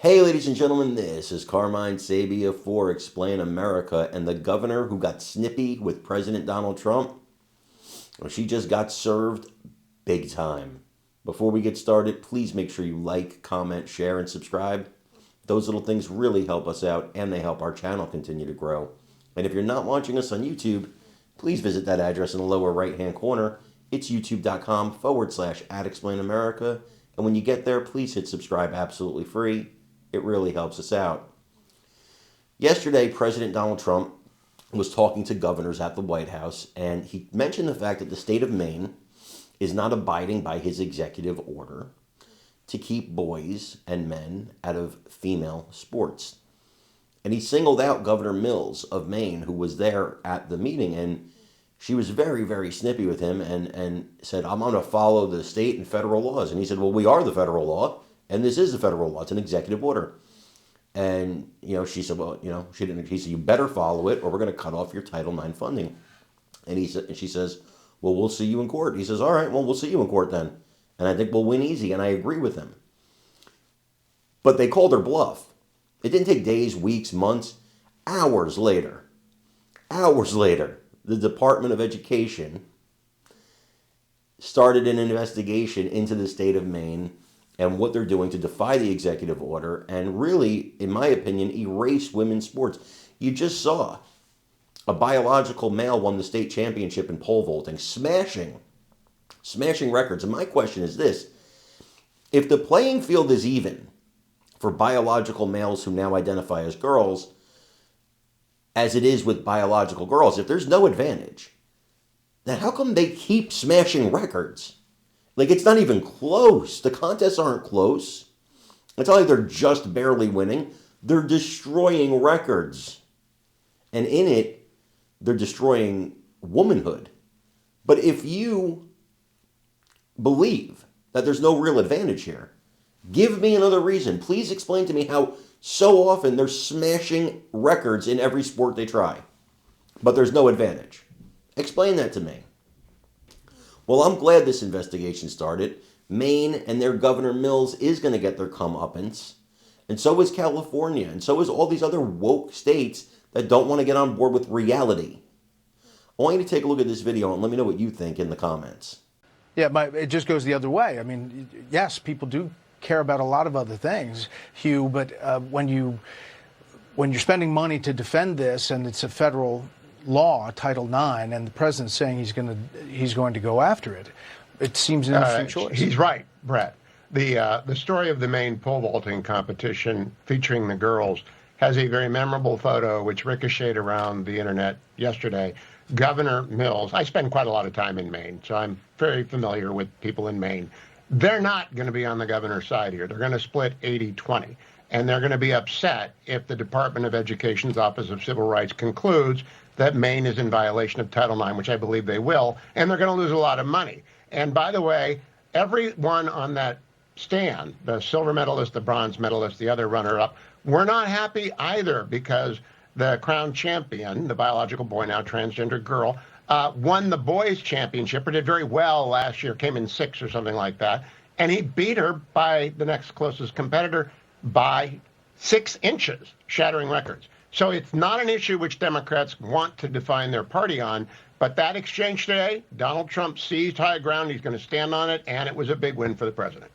Hey, ladies and gentlemen, this is Carmine Sabia for Explain America, and the governor who got snippy with President Donald Trump, well, she just got served big time. Before we get started, please make sure you like, comment, share, and subscribe. Those little things really help us out, and they help our channel continue to grow. And if you're not watching us on YouTube, please visit that address in the lower right-hand corner. It's youtube.com/@explainamerica. And when you get there, please hit subscribe absolutely free. It really helps us out. Yesterday, President Donald Trump was talking to governors at the White House, and he mentioned the fact that the state of Maine is not abiding by his executive order to keep boys and men out of female sports. And he singled out Governor Mills of Maine, who was there at the meeting, and she was very, very snippy with him and said, I'm going to follow the state and federal laws. And he said, well, we are the federal law, and this is the federal law. It's an executive order. And, she said, well, he said, you better follow it or we're going to cut off your Title IX funding. And she says, well, we'll see you in court. He says, all right, well, we'll see you in court then. And I think we'll win easy, and I agree with him. But they called her bluff. It didn't take days, weeks, months. Hours later, the Department of Education started an investigation into the state of Maine and what they're doing to defy the executive order and really, in my opinion, erase women's sports. You just saw a biological male won the state championship in pole vaulting, smashing records. And my question is this: if the playing field is even for biological males who now identify as girls, as it is with biological girls, if there's no advantage, then how come they keep smashing records? Like, it's not even close. The contests aren't close. It's not like they're just barely winning. They're destroying records. And in it, they're destroying womanhood. But if you believe that there's no real advantage here, give me another reason. Please explain to me how so often they're smashing records in every sport they try, but there's no advantage. Explain that to me. Well, I'm glad this investigation started. Maine and their Governor Mills is going to get their comeuppance, and so is California, and so is all these other woke states that don't want to get on board with reality. I want you to take a look at this video and let me know what you think in the comments. Yeah, it just goes the other way. I mean, yes, people do care about a lot of other things, Hugh, but when you're spending money to defend this and it's a federal law, Title IX, and the president's saying he's going to go after it, it seems an interesting choice. He's right, Brett. The story of the Maine pole vaulting competition featuring the girls has a very memorable photo which ricocheted around the internet yesterday. Governor Mills, I spend quite a lot of time in Maine, so I'm very familiar with people in Maine. They're not going to be on the governor's side here. They're going to split 80-20. And they're going to be upset if the Department of Education's Office of Civil Rights concludes that Maine is in violation of Title IX, which I believe they will, and they're going to lose a lot of money. And by the way, everyone on that stand, the silver medalist, the bronze medalist, the other runner-up, we're not happy either because the crowned champion, the biological boy, now transgender girl, won the boys' championship, or did very well last year, came in 6th or something like that, and he beat her by the next closest competitor by 6 inches, shattering records. So it's not an issue which Democrats want to define their party on, but that exchange today, Donald Trump seized high ground, he's going to stand on it, and it was a big win for the president.